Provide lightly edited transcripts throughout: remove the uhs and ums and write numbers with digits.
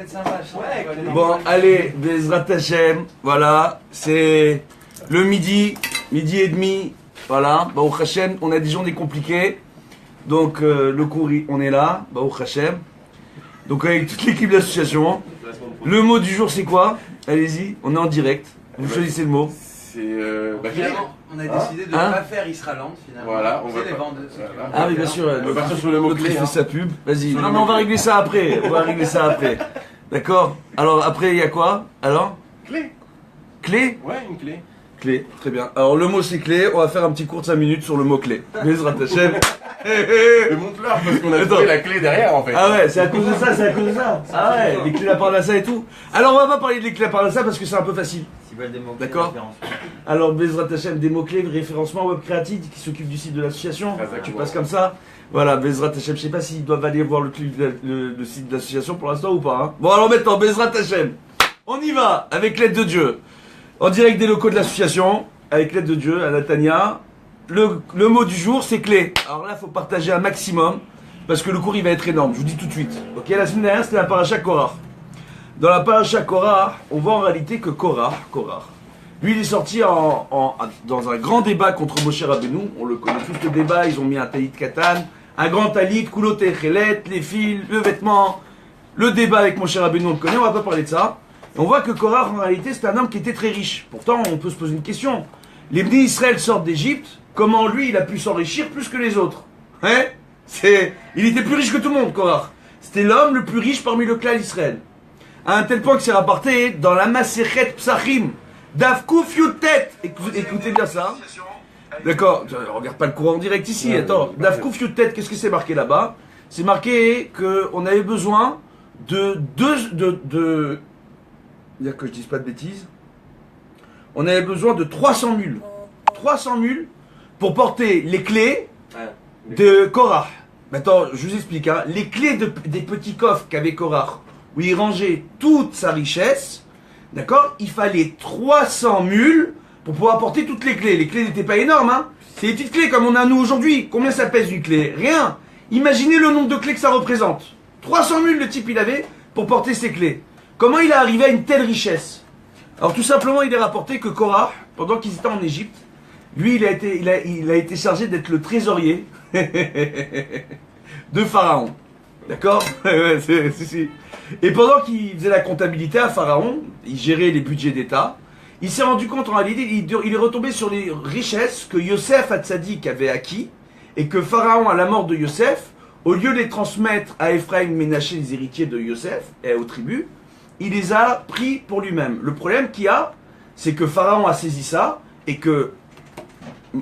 être sympa. Ouais, Bon, allez, Bezrat Hashem, voilà, c'est le midi et demi, voilà, Baruch Hashem, on a des journées compliquées, donc le cours, on est là, Baruch Hashem, donc avec toute l'équipe de l'association, le mot du jour c'est quoi? Allez-y, on est en direct, vous choisissez le mot. C'est finalement, on a décidé de ne pas faire Israël finalement. Voilà, on va les pas. bandes. Ah oui, bien sûr, On va partir sur le mot l'autre, clé. il fait sa pub, vas-y, non mais on va régler ça après, d'accord? Alors après il y a quoi? Alors? Clé. Clé? Ouais, une clé. Clé, très bien. Alors le mot c'est clé, on va faire un petit cours de 5 minutes sur le mot clé. Bezrat Hashem. Mais montre-leur parce qu'on a Attends. trouvé la clé derrière en fait. Ah ouais, c'est à cause de ça, Ah ouais, les clés de la Parnassa et tout. Alors on va pas parler des clés de la Parnassa parce que c'est un peu facile. D'accord. Alors Bezrat Hashem, des mots-clés, référencement web créatif qui s'occupe du site de l'association. Tu passes comme ça. Voilà, Bezrat Hashem, je sais pas s'ils doivent aller voir le site de l'association pour l'instant ou pas. Hein. Bon alors maintenant, Bezrat Hashem, on y va avec l'aide de Dieu. En direct des locaux de l'association, avec l'aide de Dieu, à Natania. Le mot du jour, c'est clé. Alors là, il faut partager un maximum, parce que le cours, il va être énorme, je vous dis tout de suite. Ok, la semaine dernière, c'était la paracha Korah. Dans la paracha Korah, on voit en réalité que Korah, lui, il est sorti dans un grand débat contre Moshe Rabbeinu. On le connaît tous, le débat, ils ont mis un talit katan, un grand talit, koulot techelet, les fils, le vêtement. Le débat avec Moshe Rabbeinu, on le connaît, on va pas parler de ça. Et on voit que Korah, en réalité, c'est un homme qui était très riche. Pourtant, on peut se poser une question. Les Bnei Israël sortent d'Égypte, comment lui, il a pu s'enrichir plus que les autres? Hein? Il était plus riche que tout le monde, Korah. C'était l'homme le plus riche parmi le clan d'Israël. À un tel point que c'est rapporté dans la Masechet Psachim, Daf Kuf Yutet. Écoutez bien ça. D'accord, regarde pas le cours en direct ici, attends. Daf Kuf Yutet, qu'est-ce que c'est marqué là-bas? C'est marqué qu'on avait besoin de dire que je dise pas de bêtises. On avait besoin de 300 mules. 300 mules pour porter les clés de Korah. Maintenant, je vous explique. Hein. Les clés des petits coffres qu'avait Korah, où il rangeait toute sa richesse, d'accord? Il fallait 300 mules pour pouvoir porter toutes les clés. Les clés n'étaient pas énormes. Hein. C'est des petites clés comme on a nous aujourd'hui. Combien ça pèse une clé? Rien. Imaginez le nombre de clés que ça représente. 300 mules le type il avait pour porter ses clés. Comment il est arrivé à une telle richesse? Alors tout simplement, il est rapporté que Korah, pendant qu'ils étaient en Égypte, lui, il a été chargé d'être le trésorier de Pharaon. D'accord? Si. Et pendant qu'il faisait la comptabilité à Pharaon, il gérait les budgets d'État, il s'est rendu compte en réalité, il est retombé sur les richesses que Yosef Hatzadik avait acquis, et que Pharaon, à la mort de Yosef, au lieu de les transmettre à Ephraim, Ménaché, les héritiers de Yosef, et aux tribus, il les a pris pour lui-même. Le problème qu'il y a, c'est que Pharaon a saisi ça, et que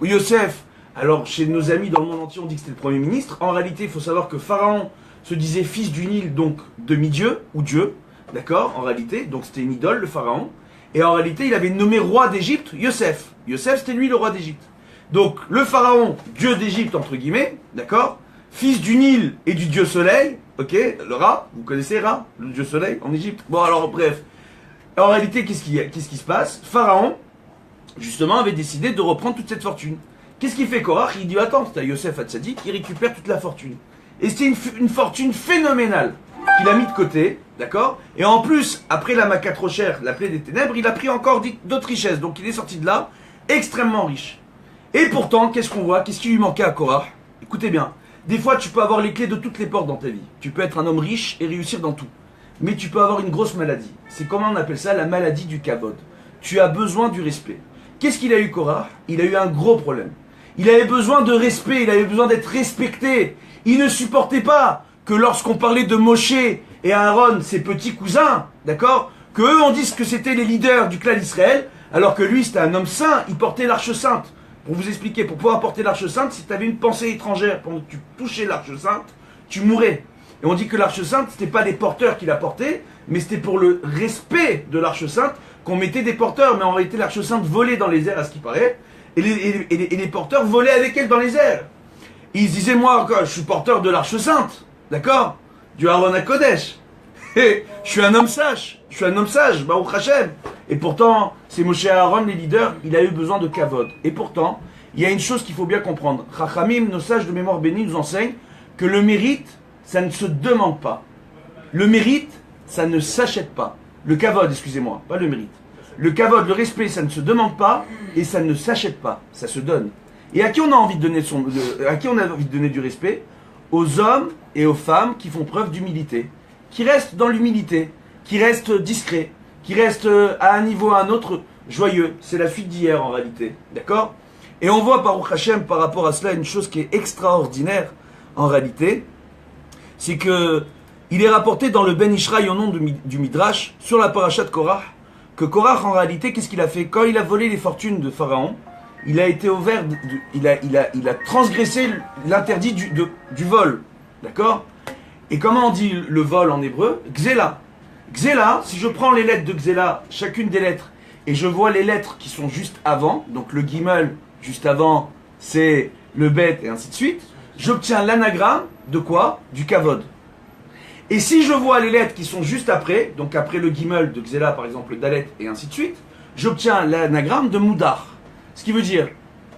Yosef, alors chez nos amis dans le monde entier, on dit que c'était le premier ministre. En réalité, il faut savoir que Pharaon se disait fils du Nil, donc demi-dieu, ou Dieu, d'accord, en réalité, donc c'était une idole, le Pharaon. Et en réalité, il avait nommé roi d'Égypte Yosef. Yosef, c'était lui le roi d'Égypte. Donc le Pharaon, dieu d'Égypte, entre guillemets, d'accord, fils du Nil et du dieu soleil, ok, le Ra, vous connaissez Ra, le dieu soleil en Égypte. Bon alors bref, en réalité qu'est-ce qui se passe? Pharaon, justement, avait décidé de reprendre toute cette fortune. Qu'est-ce qu'il fait Korah? Il dit attends, c'est à Yosef Hatzadik, il récupère toute la fortune. Et c'était une fortune phénoménale qu'il a mis de côté, d'accord? Et en plus, après la Maca trop chère, la plaie des ténèbres, il a pris encore d'autres richesses. Donc il est sorti de là extrêmement riche. Et pourtant, qu'est-ce qu'on voit? Qu'est-ce qui lui manquait à Korah? Écoutez bien. Des fois, tu peux avoir les clés de toutes les portes dans ta vie. Tu peux être un homme riche et réussir dans tout. Mais tu peux avoir une grosse maladie. C'est comment on appelle ça? La maladie du kavod. Tu as besoin du respect. Qu'est-ce qu'il a eu, Korah? Il a eu un gros problème. Il avait besoin de respect, il avait besoin d'être respecté. Il ne supportait pas que lorsqu'on parlait de Moshe et Aaron, ses petits cousins, d'accord, que eux on dise que c'était les leaders du clan d'Israël, alors que lui c'était un homme saint, il portait l'arche sainte. Pour vous expliquer, pour pouvoir porter l'arche sainte, si tu avais une pensée étrangère, pendant que tu touchais l'arche sainte, tu mourais. Et on dit que l'arche sainte, c'était pas des porteurs qui la portaient, mais c'était pour le respect de l'arche sainte qu'on mettait des porteurs. Mais en réalité, l'arche sainte volait dans les airs, à ce qui paraît, et les porteurs volaient avec elle dans les airs. Et ils se disaient, moi, je suis porteur de l'arche sainte, d'accord, du Aaron HaKodesh. Je suis un homme sage, Baruch Hashem. Et pourtant, c'est Moshe et Aaron, les leaders, il a eu besoin de kavod. Et pourtant, il y a une chose qu'il faut bien comprendre. Chachamim, nos sages de mémoire bénie, nous enseignent que le mérite, ça ne se demande pas. Le mérite, ça ne s'achète pas. Le kavod, excusez-moi, pas le mérite. Le kavod, le respect, ça ne se demande pas et ça ne s'achète pas, ça se donne. Et à qui on a envie de donner à qui on a envie de donner du respect? Aux hommes et aux femmes qui font preuve d'humilité, qui restent dans l'humilité, qui restent discrets, qui restent à un niveau à un autre joyeux. C'est la suite d'hier en réalité, d'accord? Et on voit Baruch Hashem par rapport à cela une chose qui est extraordinaire en réalité, c'est que il est rapporté dans le Ben Ishraï au nom du Midrash sur la paracha de Korach, que Korach en réalité qu'est-ce qu'il a fait? Quand il a volé les fortunes de Pharaon, il a été il a transgressé l'interdit du vol, d'accord? Et comment on dit le vol en hébreu? Xéla. Xéla, si je prends les lettres de Xéla, chacune des lettres, et je vois les lettres qui sont juste avant, donc le Gimel juste avant, c'est le Bet et ainsi de suite, j'obtiens l'anagramme de quoi? Du Kavod. Et si je vois les lettres qui sont juste après, donc après le Gimel de Xéla par exemple, le Dalet et ainsi de suite, j'obtiens l'anagramme de Moudar. Ce qui veut dire,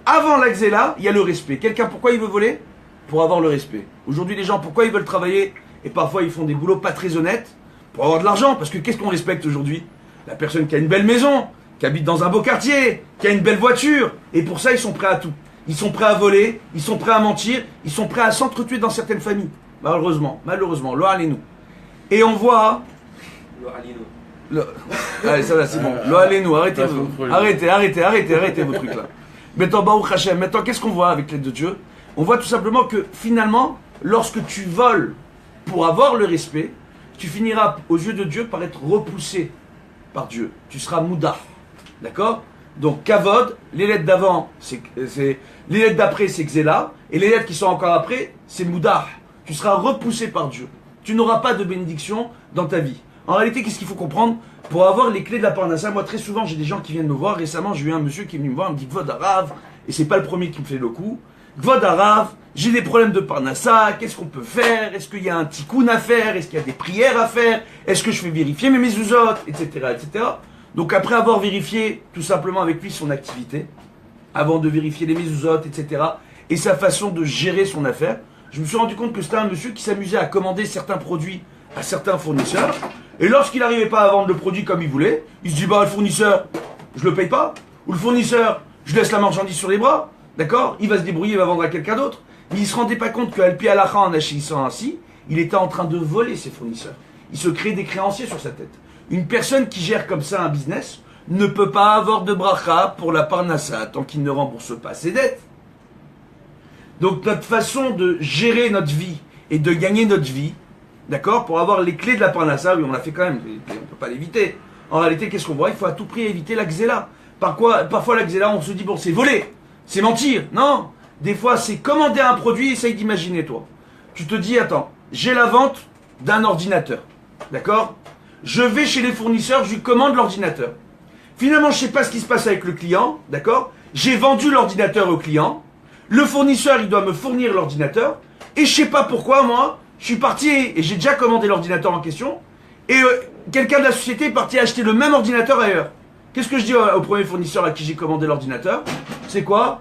avant la Xéla, il y a le respect. Quelqu'un, pourquoi il veut voler? Pour avoir le respect. Aujourd'hui, les gens, pourquoi ils veulent travailler? Et parfois, ils font des boulots pas très honnêtes pour avoir de l'argent. Parce que qu'est-ce qu'on respecte aujourd'hui? La personne qui a une belle maison, qui habite dans un beau quartier, qui a une belle voiture. Et pour ça, ils sont prêts à tout. Ils sont prêts à voler, ils sont prêts à mentir, ils sont prêts à s'entretuer dans certaines familles. Malheureusement, lo allez-nous. Et on voit... Allez, ça va, c'est bon. Lo allez-nous, arrêtez vos trucs là. Maintenant, Baruch Hashem, maintenant, qu'est-ce qu'on voit avec l'aide de Dieu? On voit tout simplement que finalement, lorsque tu voles pour avoir le respect, tu finiras aux yeux de Dieu par être repoussé par Dieu. Tu seras mouda. D'accord? Donc, kavod, les lettres d'avant, les lettres d'après, c'est xéla, et les lettres qui sont encore après, c'est mouda. Tu seras repoussé par Dieu. Tu n'auras pas de bénédiction dans ta vie. En réalité, qu'est-ce qu'il faut comprendre? Pour avoir les clés de la parnassa, moi très souvent j'ai des gens qui viennent me voir. Récemment, j'ai eu un monsieur qui est venu me voir, il me dit Kvod Arav, et c'est pas le premier qui me fait le coup. Kvod Arav, j'ai des problèmes de parnassa, qu'est-ce qu'on peut faire? Est-ce qu'il y a un tikkun à faire? Est-ce qu'il y a des prières à faire? Est-ce que je fais vérifier mes mezuzot? Etc. etc. Donc après avoir vérifié tout simplement avec lui son activité, avant de vérifier les mezuzot, etc. et sa façon de gérer son affaire, je me suis rendu compte que c'était un monsieur qui s'amusait à commander certains produits à certains fournisseurs. Et lorsqu'il n'arrivait pas à vendre le produit comme il voulait, il se dit bah le fournisseur, je le paye pas, ou le fournisseur, je laisse la marchandise sur les bras, d'accord? Il va se débrouiller, il va vendre à quelqu'un d'autre. Mais il ne se rendait pas compte qu'à Alpi Alacha, en agissant ainsi, il était en train de voler ses fournisseurs. Il se crée des créanciers sur sa tête. Une personne qui gère comme ça un business ne peut pas avoir de bracha pour la parnassa tant qu'il ne rembourse pas ses dettes. Donc notre façon de gérer notre vie et de gagner notre vie, d'accord, pour avoir les clés de la parnassa, oui, on l'a fait quand même, on ne peut pas l'éviter. En réalité, qu'est-ce qu'on voit? Il faut à tout prix éviter la xéla. Parfois, la xéla, on se dit, bon, c'est voler, c'est mentir. Non, des fois, c'est commander un produit, essaye d'imaginer, toi. Tu te dis, attends, j'ai la vente d'un ordinateur, d'accord? Je vais chez les fournisseurs, je lui commande l'ordinateur. Finalement, je ne sais pas ce qui se passe avec le client, d'accord? J'ai vendu l'ordinateur au client. Le fournisseur, il doit me fournir l'ordinateur. Et je ne sais pas pourquoi, moi, je suis parti et j'ai déjà commandé l'ordinateur en question. Et quelqu'un de la société est parti acheter le même ordinateur ailleurs. Qu'est-ce que je dis au premier fournisseur à qui j'ai commandé l'ordinateur? C'est quoi?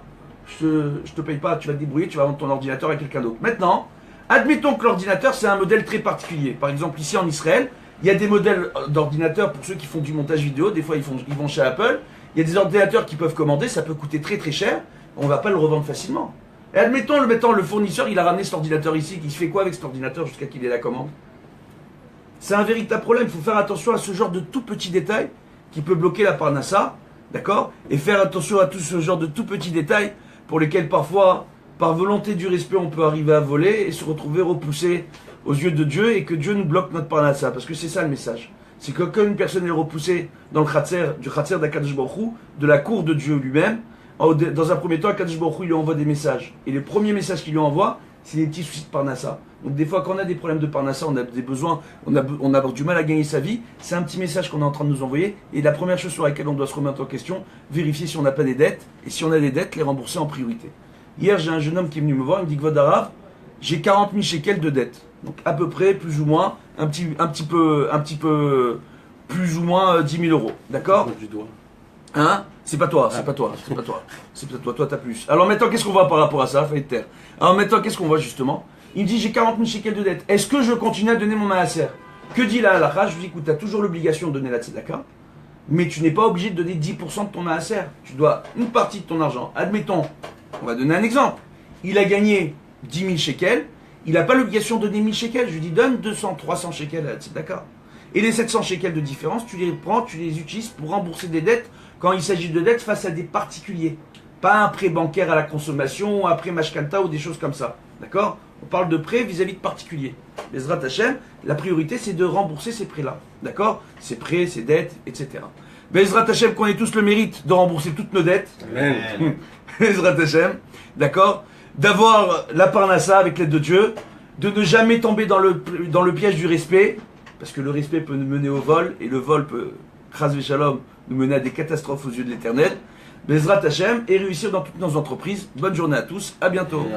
Je te paye pas, tu vas te débrouiller, tu vas vendre ton ordinateur à quelqu'un d'autre. Maintenant, admettons que l'ordinateur, c'est un modèle très particulier. Par exemple, ici en Israël, il y a des modèles d'ordinateurs pour ceux qui font du montage vidéo. Des fois, ils vont chez Apple. Il y a des ordinateurs qui peuvent commander, ça peut coûter très très cher. On ne va pas le revendre facilement. Et admettons, le fournisseur, il a ramené cet ordinateur ici. Il se fait quoi avec cet ordinateur jusqu'à qu'il ait la commande? C'est un véritable problème. Il faut faire attention à ce genre de tout petits détails qui peut bloquer la parnassa, d'accord? Et faire attention à tout ce genre de tout petits détails pour lesquels parfois, par volonté du respect, on peut arriver à voler et se retrouver repoussé aux yeux de Dieu et que Dieu nous bloque notre parnassa. Parce que c'est ça le message. C'est que quand une personne est repoussée dans le khatser, du khatser d'Akadosh Baruch Hu, de la cour de Dieu lui-même, dans un premier temps, Akadosh Baruch Hu lui envoie des messages. Et le premier message qu'il lui envoie, c'est des petits soucis de parnassa. Donc des fois, quand on a des problèmes de parnassa, on a des besoins, on a du mal à gagner sa vie, c'est un petit message qu'on est en train de nous envoyer. Et la première chose sur laquelle on doit se remettre en question, vérifier si on n'a pas des dettes. Et si on a des dettes, les rembourser en priorité. Hier, j'ai un jeune homme qui est venu me voir, il me dit Kvod Arav, j'ai 40 000 shekels de dettes. Donc à peu près, plus ou moins, un petit peu, plus ou moins 10 000 euros. D'accord? Hein? C'est pas toi. Toi t'as plus. Alors maintenant, qu'est-ce qu'on voit par rapport à ça? Fallait taire. Alors maintenant, qu'est-ce qu'on voit justement? Il me dit, j'ai 40 000 shekels de dette. Est-ce que je continue à donner mon maaser? Que dit la halakha? Je lui dis, écoute, tu as toujours l'obligation de donner la tzedaka, mais tu n'es pas obligé de donner 10% de ton maaser. Tu dois une partie de ton argent. Admettons, on va donner un exemple. Il a gagné 10 000 shekels, il n'a pas l'obligation de donner 1000 shekels. Je lui dis, donne 200, 300 shekels à la tzedaka. Et les 700 shekels de différence, tu les prends, tu les utilises pour rembourser des dettes quand il s'agit de dettes face à des particuliers. Pas un prêt bancaire à la consommation, un prêt mashkanta ou des choses comme ça. D'accord? On parle de prêts vis-à-vis de particuliers. Bezrat Hashem, la priorité c'est de rembourser ces prêts-là. D'accord? Ces prêts, ces dettes, etc. Bezrat Hashem, qu'on ait tous le mérite de rembourser toutes nos dettes. Amen. Bezrat Hashem. D'accord? D'avoir la parnassa avec l'aide de Dieu. De ne jamais tomber dans le piège du respect. Parce que le respect peut nous mener au vol. Et le vol peut, chas v'shalom, nous mener à des catastrophes aux yeux de l'Éternel. Bezrat Hashem, et réussir dans toutes nos entreprises. Bonne journée à tous. À bientôt.